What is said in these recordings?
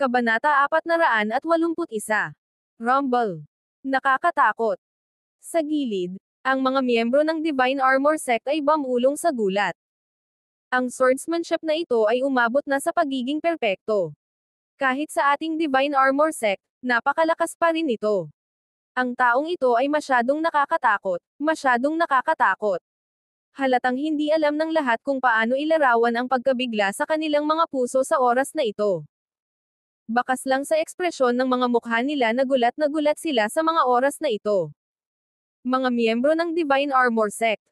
Kabanata 481. Rumble. Nakakatakot. Sa gilid, ang mga miyembro ng Divine Armor Sect ay bumulong sa gulat. Ang swordsmanship na ito ay umabot na sa pagiging perpekto. Kahit sa ating Divine Armor Sect, napakalakas pa rin ito. Ang taong ito ay masyadong nakakatakot, masyadong nakakatakot. Halatang hindi alam ng lahat kung paano ilarawan ang pagkabigla sa kanilang mga puso sa oras na ito. Bakas lang sa ekspresyon ng mga mukha nila na gulat sila sa mga oras na ito. Mga miyembro ng Divine Armor Sect.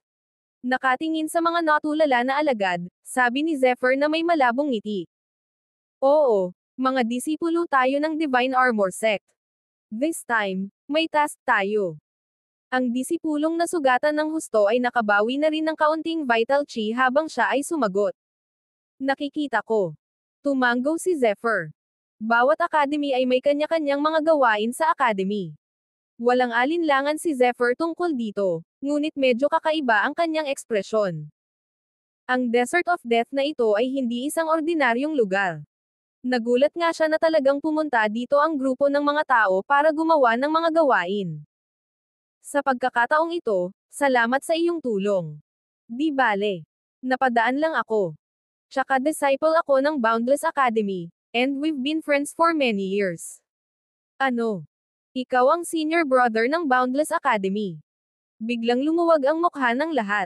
Nakatingin sa mga natulala na alagad, sabi ni Zephyr na may malabong ngiti. Oo, mga disipulo tayo ng Divine Armor Sect. This time, may task tayo. Ang disipulong nasugatan ng husto ay nakabawi na rin ng kaunting vital chi habang siya ay sumagot. Nakikita ko. Tumango si Zephyr. Bawat academy ay may kanya-kanyang mga gawain sa academy. Walang alinlangan si Zephyr tungkol dito, ngunit medyo kakaiba ang kanyang ekspresyon. Ang Desert of Death na ito ay hindi isang ordinaryong lugar. Nagulat nga siya na talagang pumunta dito ang grupo ng mga tao para gumawa ng mga gawain. Sa pagkakataong ito, salamat sa iyong tulong. Di bale. Napadaan lang ako. Tsaka disciple ako ng Boundless Academy. And we've been friends for many years. Ano? Ikaw ang senior brother ng Boundless Academy. Biglang lumuwag ang mukha ng lahat.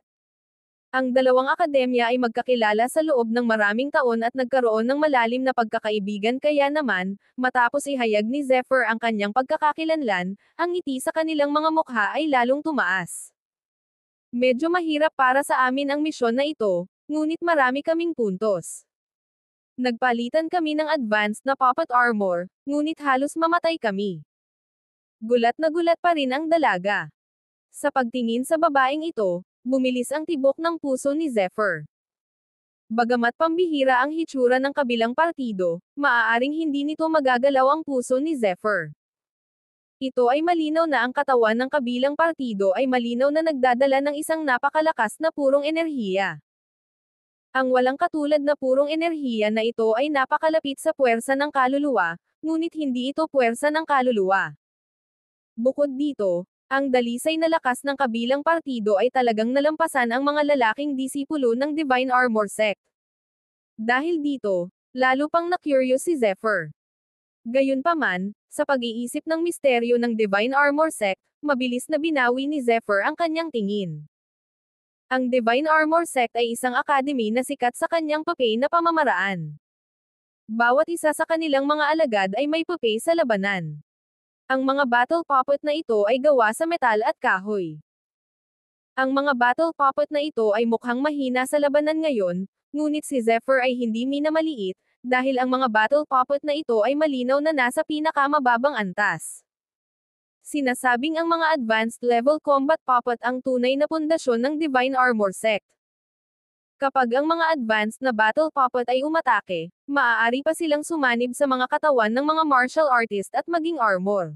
Ang dalawang akademya ay magkakilala sa loob ng maraming taon at nagkaroon ng malalim na pagkakaibigan kaya naman, matapos ihayag ni Zephyr ang kanyang pagkakakilanlan, ang ngiti sa kanilang mga mukha ay lalong tumaas. Medyo mahirap para sa amin ang misyon na ito, ngunit marami kaming puntos. Nagpalitan kami ng advanced na puppet armor, ngunit halos mamatay kami. Gulat na gulat pa rin ang dalaga. Sa pagtingin sa babaeng ito, bumilis ang tibok ng puso ni Zephyr. Bagamat pambihira ang hitsura ng kabilang partido, maaaring hindi nito magagalaw ang puso ni Zephyr. Ito ay malinaw na ang katawan ng kabilang partido ay malinaw na nagdadala ng isang napakalakas na purong enerhiya. Ang walang katulad na purong enerhiya na ito ay napakalapit sa puwersa ng kaluluwa, ngunit hindi ito puwersa ng kaluluwa. Bukod dito, ang dalisay na lakas ng kabilang partido ay talagang nalampasan ang mga lalaking disipulo ng Divine Armor Sect. Dahil dito, lalo pang na-curious si Zephyr. Gayunpaman, sa pag-iisip ng misteryo ng Divine Armor Sect, mabilis na binawi ni Zephyr ang kanyang tingin. Ang Divine Armor Sect ay isang academy na sikat sa kanyang papay na pamamaraan. Bawat isa sa kanilang mga alagad ay may papay sa labanan. Ang mga battle puppet na ito ay gawa sa metal at kahoy. Ang mga battle puppet na ito ay mukhang mahina sa labanan ngayon, ngunit si Zephyr ay hindi minamaliit, dahil ang mga battle puppet na ito ay malinaw na nasa pinakamababang antas. Sinasabing ang mga advanced level combat puppet ang tunay na pundasyon ng Divine Armor Sect. Kapag ang mga advanced na battle puppet ay umatake, maaari pa silang sumanib sa mga katawan ng mga martial artist at maging armor.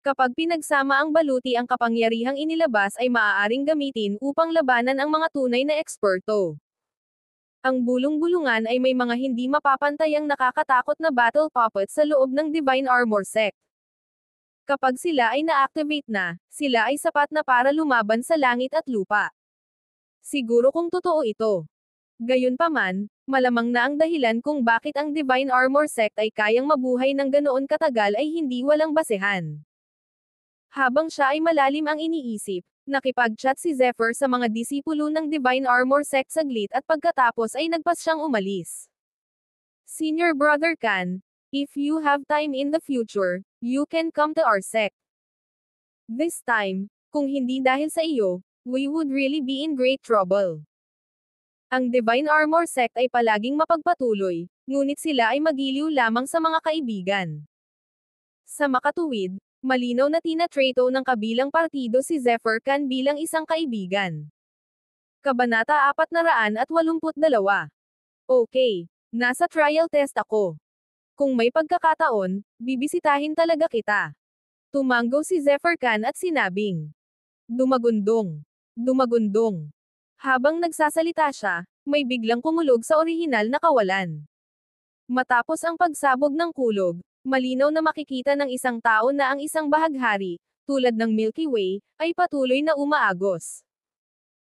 Kapag pinagsama ang baluti ang kapangyarihang inilabas ay maaaring gamitin upang labanan ang mga tunay na eksperto. Ang bulong-bulungan ay may mga hindi mapapantayang nakakatakot na battle puppet sa loob ng Divine Armor Sect. Kapag sila ay na-activate na, sila ay sapat na para lumaban sa langit at lupa. Siguro kung totoo ito. Gayunpaman, malamang na ang dahilan kung bakit ang Divine Armor Sect ay kayang mabuhay ng ganoon katagal ay hindi walang basehan. Habang siya ay malalim ang iniisip, nakipag-chat si Zephyr sa mga disipulo ng Divine Armor Sect saglit at pagkatapos ay nagpas siyang umalis. Senior Brother Kan, if you have time in the future, you can come to our sect. This time, kung hindi dahil sa iyo, we would really be in great trouble. Ang Divine Armor Sect ay palaging mapagpatuloy, ngunit sila ay magiliw lamang sa mga kaibigan. Sa makatuwid, malinaw na tinatrato ng kabilang partido si Zephyr Kan bilang isang kaibigan. Kabanata 482. Okay, nasa trial test ako. Kung may pagkakataon, bibisitahin talaga kita. Tumango si Zephyr Kan at sinabing. Dumagundong. Dumagundong. Habang nagsasalita siya, may biglang kumulog sa orihinal na kawalan. Matapos ang pagsabog ng kulog, malinaw na makikita ng isang tao na ang isang bahaghari, tulad ng Milky Way, ay patuloy na umaagos.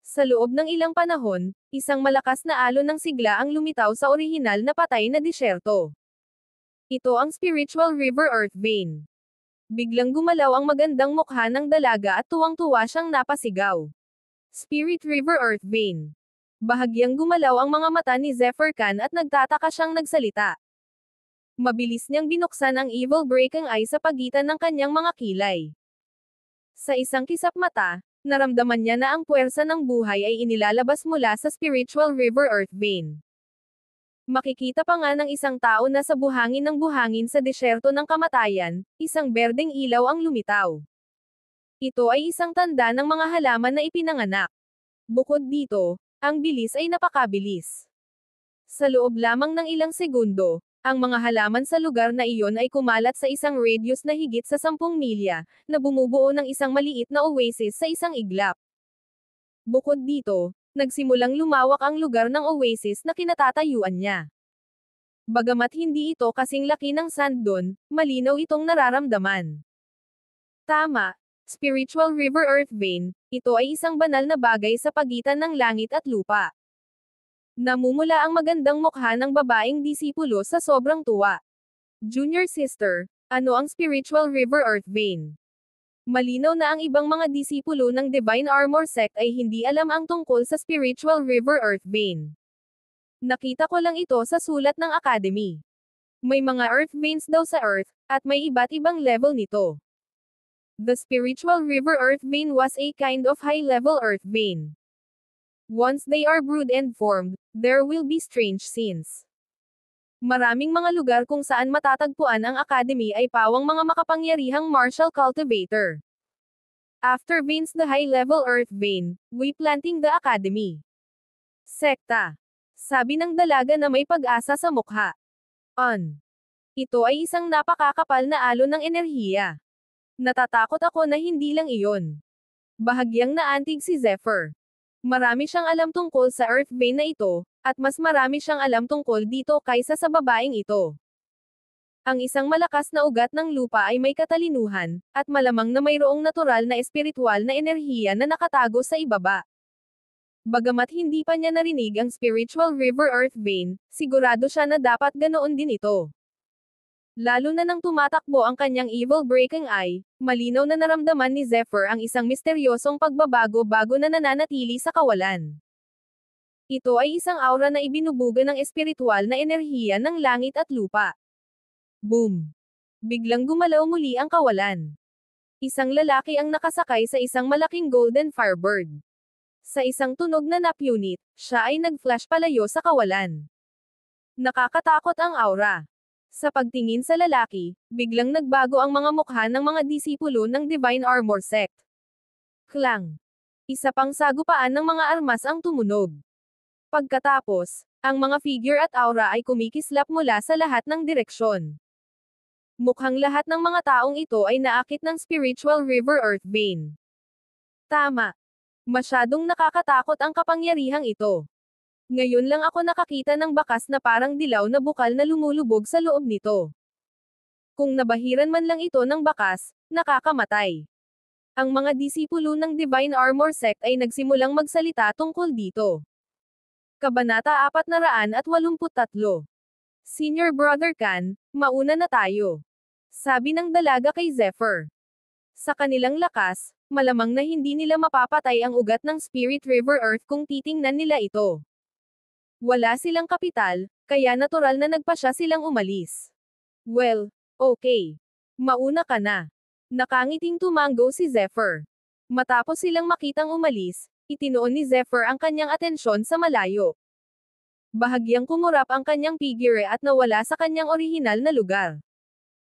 Sa loob ng ilang panahon, isang malakas na alon ng sigla ang lumitaw sa orihinal na patay na disyerto. Ito ang spiritual river earth vein. Biglang gumalaw ang magandang mukha ng dalaga at tuwang-tuwa siyang napasigaw. Spirit River Earth Vein. Bahagyang gumalaw ang mga mata ni Zephyr Khan at nagtataka siyang nagsalita. Mabilis niyang binuksan ang evil breaking eye sa pagitan ng kanyang mga kilay. Sa isang kisap mata, naramdaman niya na ang puwersa ng buhay ay inilalabas mula sa spiritual river earth vein. Makikita pa nga ng isang tao na sa buhangin ng buhangin sa disyerto ng kamatayan, isang berdeng ilaw ang lumitaw. Ito ay isang tanda ng mga halaman na ipinanganak. Bukod dito, ang bilis ay napakabilis. Sa loob lamang ng ilang segundo, ang mga halaman sa lugar na iyon ay kumalat sa isang radius na higit sa 10 milya, na bumubuo ng isang maliit na oasis sa isang iglap. Bukod dito, nagsimulang lumawak ang lugar ng oasis na kinatatayuan niya. Bagamat hindi ito kasing laki ng sand dune, malinaw itong nararamdaman. Tama, spiritual river earth vein, ito ay isang banal na bagay sa pagitan ng langit at lupa. Namumula ang magandang mukha ng babaeng disipulo sa sobrang tuwa. Junior sister, ano ang spiritual river earth vein? Malinaw na ang ibang mga disipulo ng Divine Armor Sect ay hindi alam ang tungkol sa spiritual river earth vein. Nakita ko lang ito sa sulat ng Academy. May mga earth veins daw sa earth, at may iba't ibang level nito. The spiritual river earth vein was a kind of high-level earth vein. Once they are brewed and formed, there will be strange scenes. Maraming mga lugar kung saan matatagpuan ang Academy ay pawang mga makapangyarihang martial cultivator. After veins the high-level earth vein, we planting the Academy. Sekta. Sabi ng dalaga na may pag-asa sa mukha. Ito ay isang napakakapal na alon ng enerhiya. Natatakot ako na hindi lang iyon. Bahagyang naantig si Zephyr. Marami siyang alam tungkol sa earth vein na ito, at mas marami siyang alam tungkol dito kaysa sa babaeng ito. Ang isang malakas na ugat ng lupa ay may katalinuhan, at malamang na mayroong natural na espiritual na enerhiya na nakatago sa ibaba. Bagamat hindi pa niya narinig ang spiritual river earth vein, sigurado siya na dapat ganoon din ito. Lalo na nang tumatakbo ang kanyang evil breaking eye, malinaw na naramdaman ni Zephyr ang isang misteryosong pagbabago bago na nananatili sa kawalan. Ito ay isang aura na ibinubuga ng espiritual na enerhiya ng langit at lupa. Boom! Biglang gumalaw muli ang kawalan. Isang lalaki ang nakasakay sa isang malaking golden firebird. Sa isang tunog na napunit, siya ay nag-flash palayo sa kawalan. Nakakatakot ang aura. Sa pagtingin sa lalaki, biglang nagbago ang mga mukha ng mga disipulo ng Divine Armor Sect. Klang! Isa pang sagupaan ng mga armas ang tumunog. Pagkatapos, ang mga figure at aura ay kumikislap mula sa lahat ng direksyon. Mukhang lahat ng mga taong ito ay naakit ng spiritual river earth vein. Tama. Masyadong nakakatakot ang kapangyarihang ito. Ngayon lang ako nakakita ng bakas na parang dilaw na bukal na lumulubog sa loob nito. Kung nabahiran man lang ito ng bakas, nakakamatay. Ang mga disipulo ng Divine Armor Sect ay nagsimulang magsalita tungkol dito. Kabanata 483. Senior Brother Khan, mauna na tayo. Sabi ng dalaga kay Zephyr. Sa kanilang lakas, malamang na hindi nila mapapatay ang ugat ng Spirit River Earth kung titingnan nila ito. Wala silang kapital, kaya natural na nagpasya silang umalis. Well, okay. Mauna ka na. Nakangiting tumango si Zephyr. Matapos silang makitang umalis, itinoon ni Zephyr ang kanyang atensyon sa malayo. Bahagyang kumurap ang kanyang figure at nawala sa kanyang orihinal na lugar.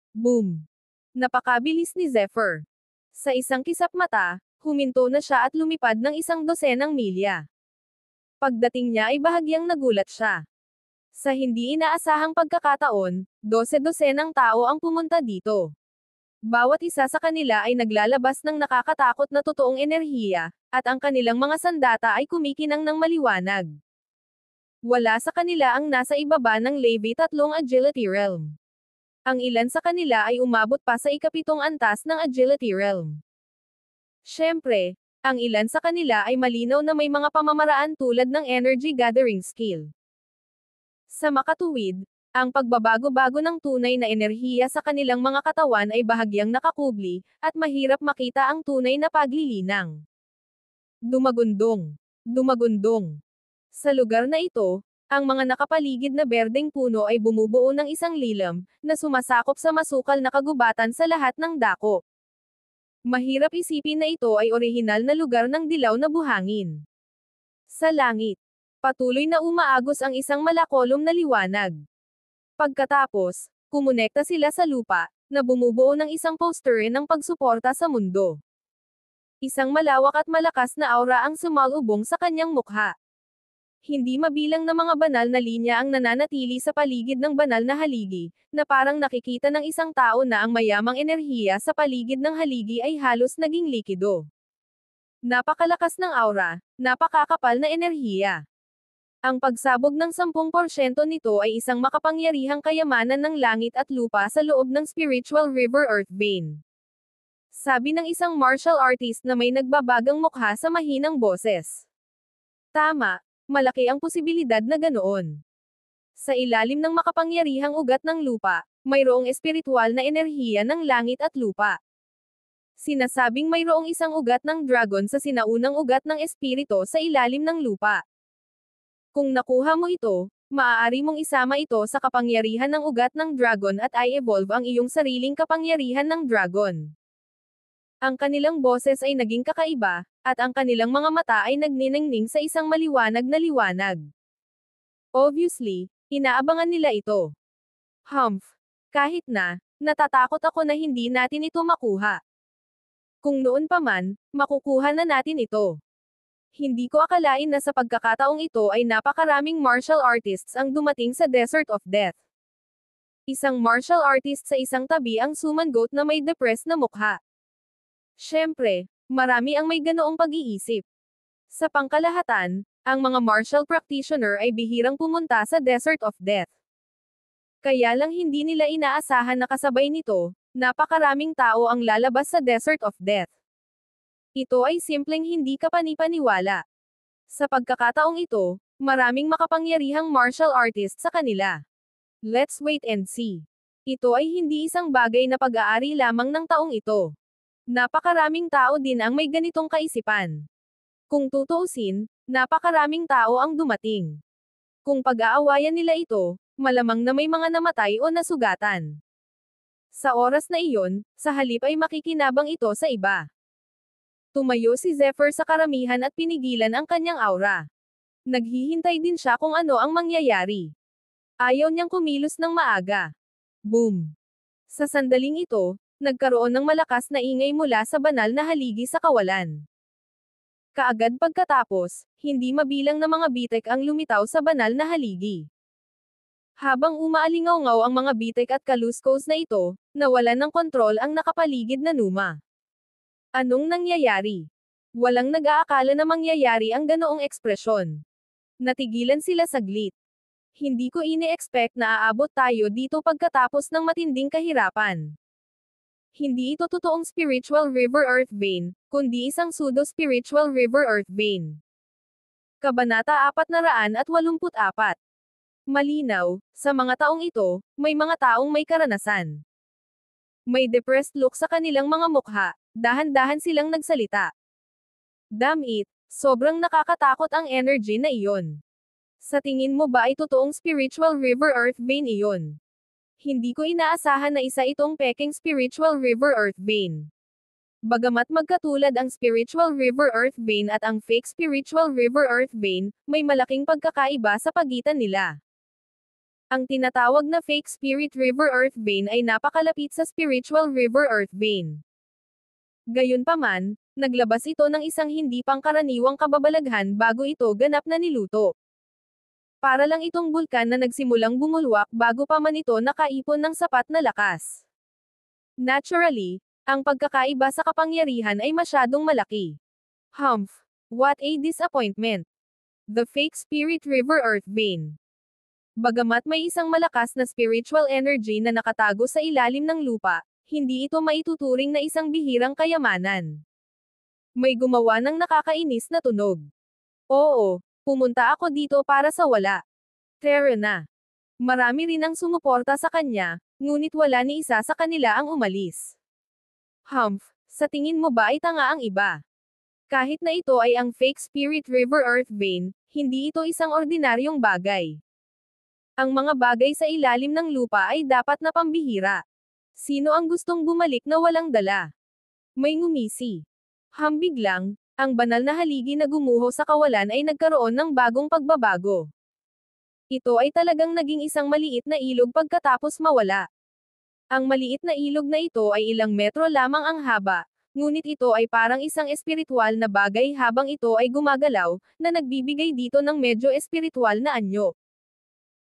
Boom! Napakabilis ni Zephyr. Sa isang kisap mata, huminto na siya at lumipad ng 12 milya. Pagdating niya ay bahagyang nagulat siya. Sa hindi inaasahang pagkakataon, 12 ng tao ang pumunta dito. Bawat isa sa kanila ay naglalabas ng nakakatakot na totoong enerhiya, at ang kanilang mga sandata ay kumikinang ng maliwanag. Wala sa kanila ang nasa ibaba ng Levy 3 Agility Realm. Ang ilan sa kanila ay umabot pa sa ikapitong antas ng Agility Realm. Siyempre, ang ilan sa kanila ay malinaw na may mga pamamaraan tulad ng energy gathering skill. Sa makatuwid, ang pagbabago-bago ng tunay na enerhiya sa kanilang mga katawan ay bahagyang nakakubli, at mahirap makita ang tunay na paglilinang. Dumagundong. Dumagundong. Sa lugar na ito, ang mga nakapaligid na berdeng puno ay bumubuo ng isang lilam, na sumasakop sa masukal na kagubatan sa lahat ng dako. Mahirap isipin na ito ay orihinal na lugar ng dilaw na buhangin. Sa langit, patuloy na umaagos ang isang malakolom na liwanag. Pagkatapos, kumonekta sila sa lupa, na bumubuo ng isang poster ng pagsuporta sa mundo. Isang malawak at malakas na aura ang sumalubong sa kanyang mukha. Hindi mabilang na mga banal na linya ang nananatili sa paligid ng banal na haligi, na parang nakikita ng isang tao na ang mayamang enerhiya sa paligid ng haligi ay halos naging likido. Napakalakas ng aura, napakakapal na enerhiya. Ang pagsabog ng 10% nito ay isang makapangyarihang kayamanan ng langit at lupa sa loob ng spiritual river earth vein. Sabi ng isang martial artist na may nagbabagang mukha sa mahinang boses. Tama. Malaki ang posibilidad na ganoon. Sa ilalim ng makapangyarihang ugat ng lupa, mayroong espiritual na enerhiya ng langit at lupa. Sinasabing mayroong isang ugat ng dragon sa sinaunang ugat ng espirito sa ilalim ng lupa. Kung nakuha mo ito, maaari mong isama ito sa kapangyarihan ng ugat ng dragon at i-evolve ang iyong sariling kapangyarihan ng dragon. Ang kanilang boses ay naging kakaiba, at ang kanilang mga mata ay nagniningning sa isang maliwanag na liwanag. Obviously, inaabangan nila ito. Humph. Kahit na, natatakot ako na hindi natin ito makuha. Kung noon pa man, makukuha na natin ito. Hindi ko akalain na sa pagkakataong ito ay napakaraming martial artists ang dumating sa Desert of Death. Isang martial artist sa isang tabi ang sumangot na may depressed na mukha. Siyempre, marami ang may ganoong pag-iisip. Sa pangkalahatan, ang mga martial practitioner ay bihirang pumunta sa Desert of Death. Kaya lang hindi nila inaasahan na kasabay nito, napakaraming tao ang lalabas sa Desert of Death. Ito ay simpleng hindi kapanipaniwala. Sa pagkakataong ito, maraming makapangyarihang martial artist sa kanila. Let's wait and see. Ito ay hindi isang bagay na pag-aari lamang ng taong ito. Napakaraming tao din ang may ganitong kaisipan. Kung tutuusin, napakaraming tao ang dumating. Kung pag-aawayan nila ito, malamang na may mga namatay o nasugatan. Sa oras na iyon, sa halip ay makikinabang ito sa iba. Tumayo si Zephyr sa karamihan at pinigilan ang kanyang aura. Naghihintay din siya kung ano ang mangyayari. Ayaw niyang kumilos ng maaga. Boom! Sa sandaling ito, nagkaroon ng malakas na ingay mula sa banal na haligi sa kawalan. Kaagad pagkatapos, hindi mabilang na mga bitek ang lumitaw sa banal na haligi. Habang umaalingaw-ngaw ang mga bitek at kaluskos na ito, nawalan ng kontrol ang nakapaligid na Numa. Anong nangyayari? Walang nag-aakala na mangyayari ang ganoong ekspresyon. Natigilan sila saglit. Hindi ko ini-expect na aabot tayo dito pagkatapos ng matinding kahirapan. Hindi ito totoong spiritual river earth vein, kundi isang pseudo-spiritual river earth vein. Kabanata 484. Malinaw, sa mga taong ito, may mga taong may karanasan. May depressed look sa kanilang mga mukha, dahan-dahan silang nagsalita. Damn it, sobrang nakakatakot ang energy na iyon. Sa tingin mo ba ay totoong spiritual river earth vein iyon? Hindi ko inaasahan na isa itong peking spiritual river earth vein. Bagamat magkatulad ang spiritual river earth vein at ang fake spiritual river earth vein, may malaking pagkakaiba sa pagitan nila. Ang tinatawag na fake spirit river earth vein ay napakalapit sa spiritual river earth vein. Gayunpaman, naglabas ito ng isang hindi pangkaraniwang kababalaghan bago ito ganap na niluto. Para lang itong bulkan na nagsimulang bumulwak bago pa man ito nakaipon ng sapat na lakas. Naturally, ang pagkakaiba sa kapangyarihan ay masyadong malaki. Humph! What a disappointment! The fake spirit river earth vein. Bagamat may isang malakas na spiritual energy na nakatago sa ilalim ng lupa, hindi ito maituturing na isang bihirang kayamanan. May gumawa ng nakakainis na tunog. Oo, pumunta ako dito para sa wala. Tara na. Marami rin ang sumuporta sa kanya, ngunit wala ni isa sa kanila ang umalis. Humph, sa tingin mo ba ay tanga ang iba? Kahit na ito ay ang fake spirit river earth vein, hindi ito isang ordinaryong bagay. Ang mga bagay sa ilalim ng lupa ay dapat na pambihira. Sino ang gustong bumalik na walang dala? May ngumisi. Hambig lang, ang banal na haligi na gumuho sa kawalan ay nagkaroon ng bagong pagbabago. Ito ay talagang naging isang maliit na ilog pagkatapos mawala. Ang maliit na ilog na ito ay ilang metro lamang ang haba, ngunit ito ay parang isang espiritual na bagay habang ito ay gumagalaw, na nagbibigay dito ng medyo espiritual na anyo.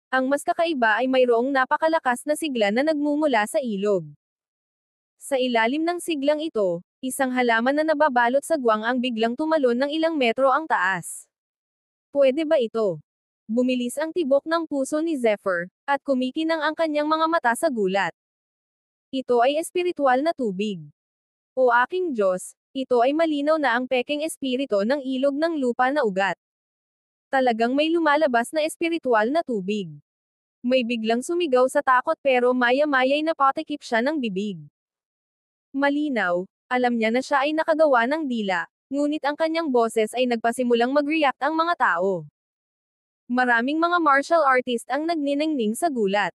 Ang mas kakaiba ay mayroong napakalakas na sigla na nagmumula sa ilog. Sa ilalim ng siglang ito, isang halaman na nababalot sa guwang ang biglang tumalon ng ilang metro ang taas. Pwede ba ito? Bumilis ang tibok ng puso ni Zephyr, at kumikinang ang kanyang mga mata sa gulat. Ito ay espiritual na tubig. O aking Diyos, ito ay malinaw na ang pekeng espirito ng ilog ng lupa na ugat. Talagang may lumalabas na espiritual na tubig. May biglang sumigaw sa takot pero maya-maya'y napatikip siya ng bibig. Malinaw, alam niya na siya ay nakagawa ng dila, ngunit ang kanyang boses ay nagpasimulang mag-react ang mga tao. Maraming mga martial artist ang nagniningning sa gulat.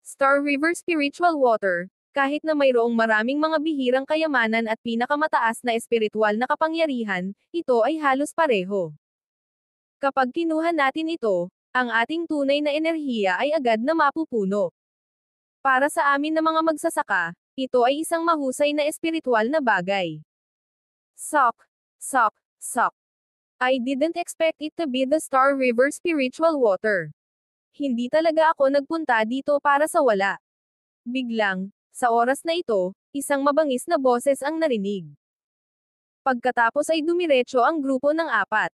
Star River Spiritual Water, kahit na mayroong maraming mga bihirang kayamanan at pinakamataas na espiritual na kapangyarihan, ito ay halos pareho. Kapag kinuha natin ito, ang ating tunay na enerhiya ay agad na mapupuno. Para sa amin na mga magsasaka, ito ay isang mahusay na espiritual na bagay. Sok, sok, sok. I didn't expect it to be the Star River Spiritual Water. Hindi talaga ako nagpunta dito para sa wala. Biglang, sa oras na ito, isang mabangis na boses ang narinig. Pagkatapos ay dumiretso ang grupo ng apat.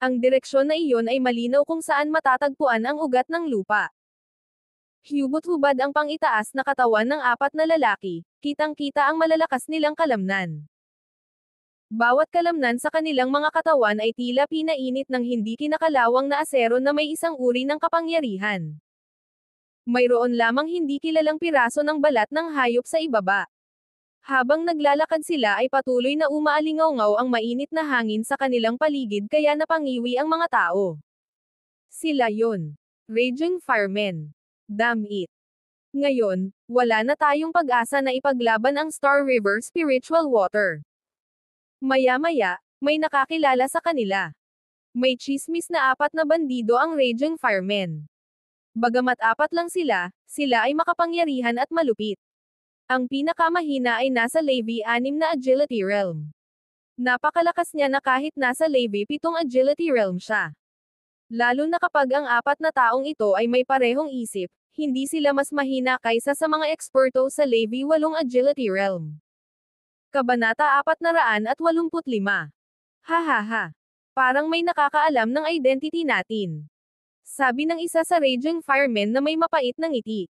Ang direksyon na iyon ay malinaw kung saan matatagpuan ang ugat ng lupa. Hubot-hubad ang pangitaas na katawan ng apat na lalaki, kitang-kita ang malalakas nilang kalamnan. Bawat kalamnan sa kanilang mga katawan ay tila pinainit ng hindi kinakalawang na asero na may isang uri ng kapangyarihan. Mayroon lamang hindi kilalang piraso ng balat ng hayop sa ibaba. Habang naglalakad sila ay patuloy na umaalingaw-ngaw ang mainit na hangin sa kanilang paligid kaya napangiwi ang mga tao. Sila yon. Raging Firemen. Damn it. Ngayon, wala na tayong pag-asa na ipaglaban ang Star River Spiritual Water. Maya-maya, may nakakilala sa kanila. May tsismis na apat na bandido ang Raging Firemen. Bagamat apat lang sila ay makapangyarihan at malupit. Ang pinakamahina ay nasa Levi 6 na Agility Realm. Napakalakas niya na kahit nasa Levi 7 Agility Realm siya. Lalo na kapag ang apat na taong ito ay may parehong isip, hindi sila mas mahina kaysa sa mga eksperto sa Levi 8 Agility Realm. Kabanata 485. Hahaha. Parang may nakakaalam ng identity natin. Sabi ng isa sa Raging Firemen na may mapait na ngiti.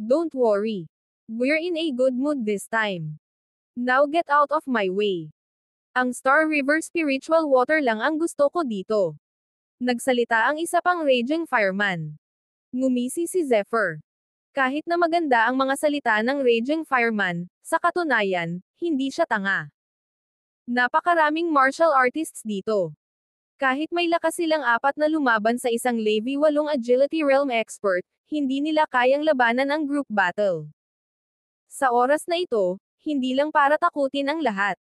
Don't worry. We're in a good mood this time. Now get out of my way. Ang Star River Spiritual Water lang ang gusto ko dito. Nagsalita ang isa pang Raging Fireman. Ngumisi si Zephyr. Kahit na maganda ang mga salita ng Raging Fireman, sa katunayan, hindi siya tanga. Napakaraming martial artists dito. Kahit may lakas silang apat na lumaban sa isang Levi 8 Agility Realm expert, hindi nila kayang labanan ang group battle. Sa oras na ito, hindi lang para takutin ang lahat.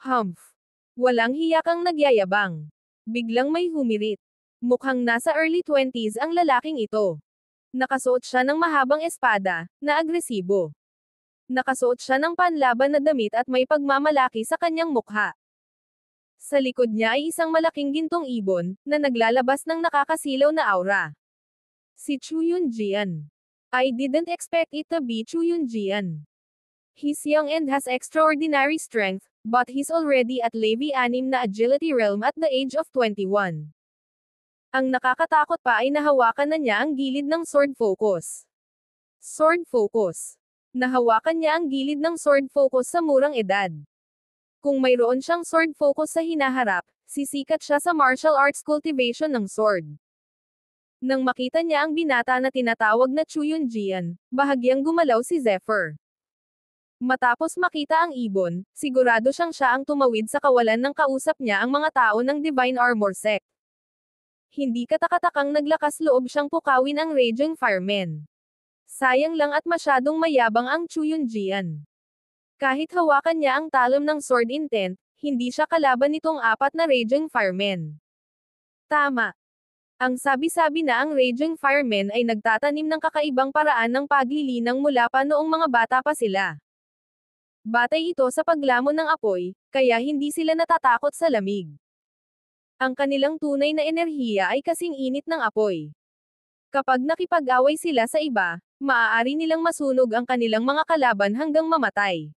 Humph. Walang hiyakang nagyayabang. Biglang may humirit. Mukhang nasa early 20s ang lalaking ito. Nakasuot siya ng mahabang espada, na agresibo. Nakasuot siya ng panlaban na damit at may pagmamalaki sa kanyang mukha. Sa likod niya ay isang malaking gintong ibon, na naglalabas ng nakakasilaw na aura. Si Chu Yunjian. I didn't expect it to be Chu Yunjian. He's young and has extraordinary strength, but he's already at Levi 6 na Agility Realm at the age of 21. Ang nakakatakot pa ay nahawakan na niya ang gilid ng sword focus. Sword focus. Nahawakan niya ang gilid ng sword focus sa murang edad. Kung mayroon siyang sword focus sa hinaharap, sisikat siya sa martial arts cultivation ng sword. Nang makita niya ang binata na tinatawag na Chu Yunjian, bahagyang gumalaw si Zephyr. Matapos makita ang ibon, sigurado siya ang tumawid sa kawalan ng kausap niya ang mga tao ng Divine Armor Sect. Hindi katakatakang naglakas loob siyang pukawin ang Raging Fireman. Sayang lang at masyadong mayabang ang Chu Yunjian. Kahit hawakan niya ang talon ng sword intent, hindi siya kalaban nitong apat na Raging Firemen. Tama. Ang sabi-sabi na ang Raging Firemen ay nagtatanim ng kakaibang paraan ng paglilinang mula pa noong mga bata pa sila. Batay ito sa paglamon ng apoy, kaya hindi sila natatakot sa lamig. Ang kanilang tunay na enerhiya ay kasing init ng apoy. Kapag nakipag-away sila sa iba, maaari nilang masunog ang kanilang mga kalaban hanggang mamatay.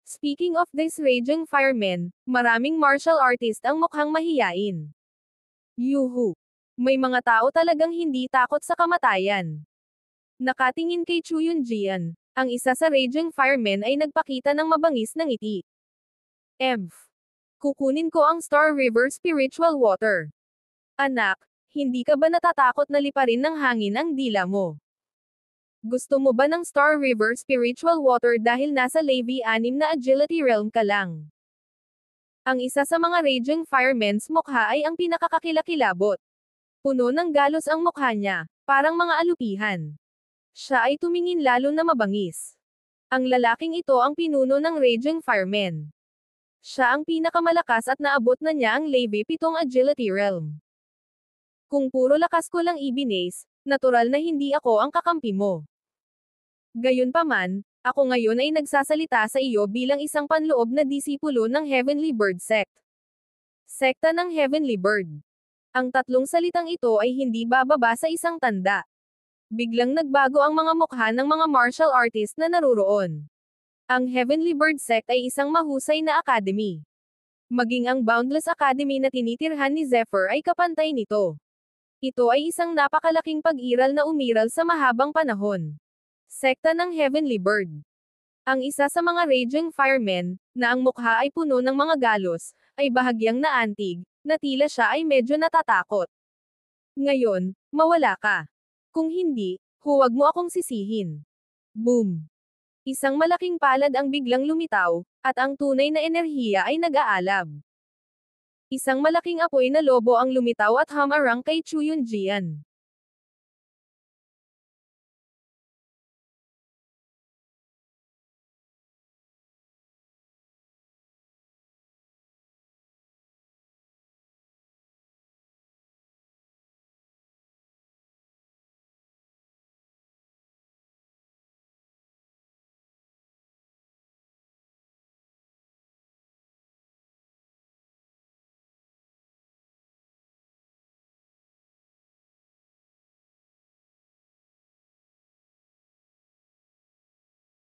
Speaking of these Raging Firemen, maraming martial artist ang mukhang mahiyain. Yuhu! May mga tao talagang hindi takot sa kamatayan. Nakatingin kay Chu Yunjian, ang isa sa Raging Firemen ay nagpakita ng mabangis na ngiti. Kukunin ko ang Star River Spiritual Water. Anak, hindi ka ba natatakot na liparin ng hangin ang dila mo? Gusto mo ba ng Star River Spiritual Water dahil nasa Levi 6 na Agility Realm ka lang? Ang isa sa mga Raging Firemen's mukha ay ang pinakakakilakilabot. Puno ng galos ang mukha niya, parang mga alupihan. Siya ay tumingin lalo na mabangis. Ang lalaking ito ang pinuno ng Raging Firemen. Siya ang pinakamalakas at naabot na niya ang Levi 7 Agility Realm. Kung puro lakas ko lang ibinase, natural na hindi ako ang kakampi mo. Gayunpaman, ako ngayon ay nagsasalita sa iyo bilang isang panloob na disipulo ng Heavenly Bird Sect. Sekta ng Heavenly Bird. Ang tatlong salitang ito ay hindi bababa sa isang tanda. Biglang nagbago ang mga mukha ng mga martial artist na naruroon. Ang Heavenly Bird Sect ay isang mahusay na academy. Maging ang Boundless Academy na tinitirhan ni Zephyr ay kapantay nito. Ito ay isang napakalaking pag-iral na umiral sa mahabang panahon. Sekta ng Heavenly Bird. Ang isa sa mga Raging Firemen, na ang mukha ay puno ng mga galos, ay bahagyang naantig, na tila siya ay medyo natatakot. Ngayon, mawala ka. Kung hindi, huwag mo akong sisihin. Boom! Isang malaking palad ang biglang lumitaw, at ang tunay na enerhiya ay nag-aalab. Isang malaking apoy na lobo ang lumitaw at humarang kay Chu Yunjian.